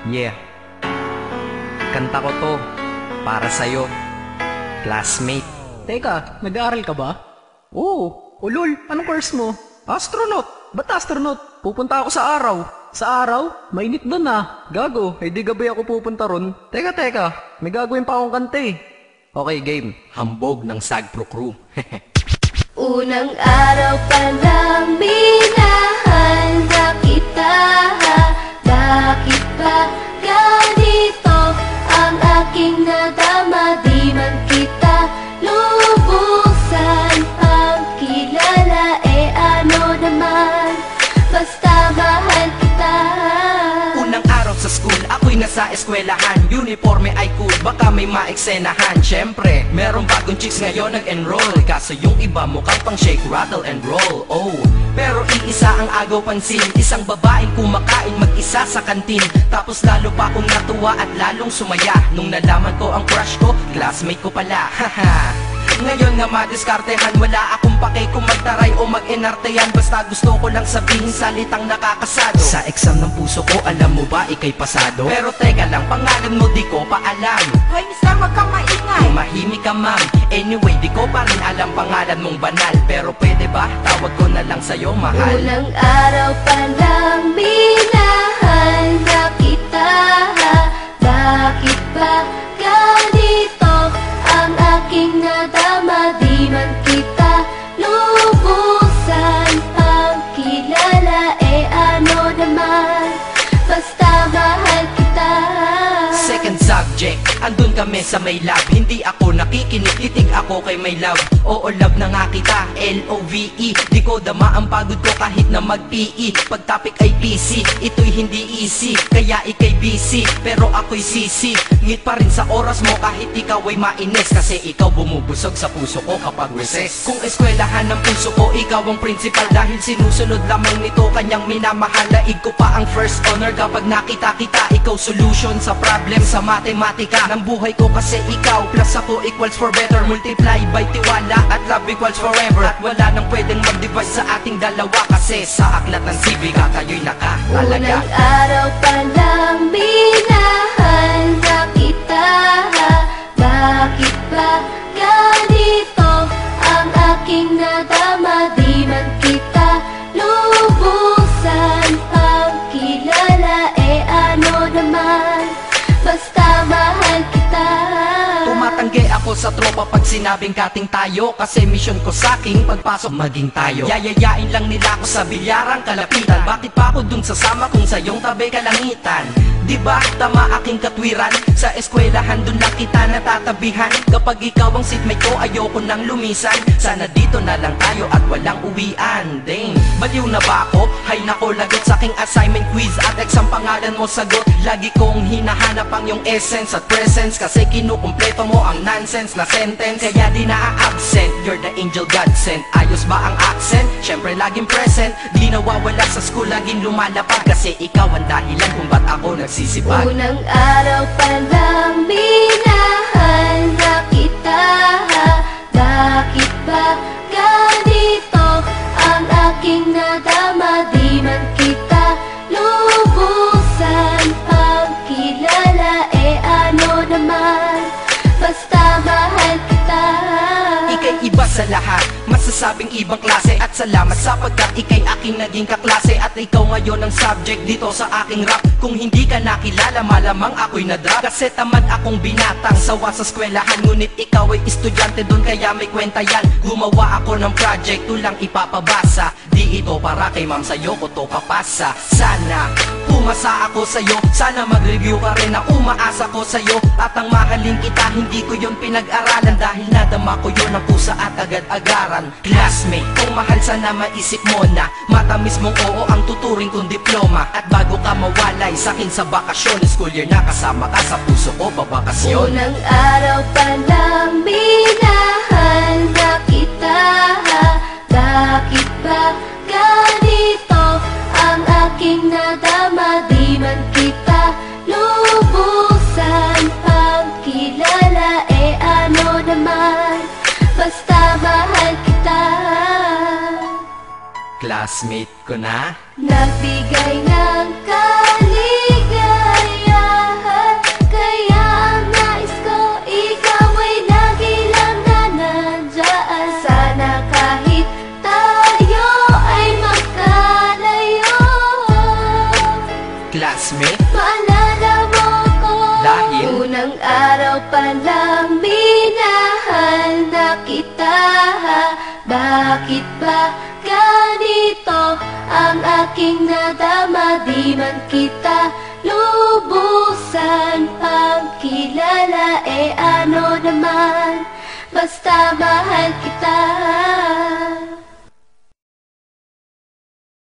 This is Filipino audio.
Yeah, kanta ko to para sa'yo, classmate. Teka, nag-aaral ka ba? Oo. Ulol, anong course mo? Astronaut. Ba't astronaut? Pupunta ako sa araw. Sa araw? Mainit doon ah. Gago, di gabi ako pupunta ron. Teka, may gagawin pa akong kanta eh. Okay, game. Hambog ng Sagpro Crew. Unang araw pa lang minahal na kita. Bakit ba ganito ang aking nadama? Di man kita lubusan ang kilala. Ano naman, basta mahal kita. Unang araw sa school, ako'y nasa eskwelahan. Uniforme ay cool, baka may maeksenahan. Syempre, merong bagong chicks ngayon nag-enroll. Kaso yung iba mukhang pang shake, rattle and roll. Oh, pero iisa ang agaw pansin. Isang babaeng kumakain mag-isa sa kantin. Tapos lalo pa akong natuwa at lalong sumaya nung nalaman ko ang crush ko, classmate ko pala. Haha. Ngayon nga madiskartehan, wala akong pake kung magtaray o mag-enartehan. Basta gusto ko lang sabihin salitang nakakasado. Sa exam ng puso ko, alam mo ba ikay pasado? Pero teka lang, pangalan mo di ko pa alam. Hoy mister, wag kang maingay. Tumahimik ka ma'am. Anyway, di ko pa rin alam pangalan mong banal. Pero pwede ba, tawag ko na lang sa'yo mahal. Unang araw pa lang minahal na kita. Bakit ba ganito ang aking nadama? Di man kita lubusan ang kilala. Ano naman, basta mahal kita. Second subject, andun kami sa may lab. Hindi ako nakikinig, titig ako kay may love. Oo, love na nga kita, L-O-V-E. Di ko dama ang pagod ko kahit na mag-PE. Pag topic ay PC, ito'y hindi easy. Kaya ikay busy, pero ako'y sisi. Ngit pa rin sa oras mo kahit ikaw ay mainis. Kasi ikaw bumubusog sa puso ko kapag recess. Kung eskwelahan ng puso ko, ikaw ang principal. Dahil sinusunod lamang nito kanyang minamahal. Daig ko pa ang first honor kapag nakita kita. Ikaw solution sa problem sa matematika ng buhay ko. Kasi ikaw plus ako equals for better. Multiply by tiwala at love equals forever. At wala nang pwedeng mag-divide sa ating dalawa. Kasi sa aklat ng sibika tayo'y nakatalaga. Unang araw pa lang minahal na kita. Bakit ba ganito ang aking nadama? Di man kita lubusan ang kilala. Ano naman, basta mahal kita. Tumatanggi ako sa tropa pag sinabing kating tayo. Kasi mission ko sa'king pagpasok maging tayo. Yayayain lang nila ako sa bilyarang kalapitan. Bakit pa ako dun sasama kung sa iyong tabi kalangitan? Diba tama aking katwiran? Sa eskwelahan dun lang kita natatabihan. Kapag ikaw ang seatmate ko, ayoko nang lumisan. Sana dito na lang tayo at walang uwian. Dang, baliw na ba ako? Hay nako, lagot sa aking assignment quiz at exam pangalan mo sagot. Lagi kong hinahanap ang iyong essence at presence. Kasi kinukumpleto mo ang nonsense na sentence. Kaya di na-absent, you're the angel God sent. Ayos ba ang accent? Syempre laging present. Di nawawala sa school, laging lumalapag. Kasi ikaw ang dahilan kung ba't ako nagsisipag. Unang araw pa lang minahal na kita. Bakit ba ganito ang aking nadama? Di man kita lubusan ang kilala. Ano naman, basta mahal kita. Ika'y iba sa lahat, masasabing ibang klase. At salamat sapagkat ika'y aking naging kaklase. At ikaw ngayon ang subject dito sa aking rap. Kung hindi ka nakilala, malamang ako'y na-drop. Kasi tamad akong binatang sawa sa eskwelahan. Ngunit ikaw ay estudyante dun, kaya may kwenta yan. Gumawa ako ng project, tulang ipapabasa. Di ito para kay ma'am, sa'yo ko to papasa. Sana pumasa ako sa'yo, sana mag-review ka rin na umaasa ko sa'yo. At ang mahalin kita, hindi ko yun pinag-aralan. Dahil nadama ko yun ang pusa at agad-agaran. Classmate, kung mahal sana maisip mo na matamis mong oo ang tuturing kong diploma. At bago ka mawalay sa'kin sa bakasyon, school year na kasama ka sa puso ko babakasyon. Unang araw pa lang minahal na kita. Bakit ba ganito ang aking nadama? Di man kita lubusan ang kilala. Ano naman, basta mahal kita. Classmate ko na Nagbigay ng kaligayahan. aking nadama, di man kita lubusan pagkilala, ano naman, basta mahal kita.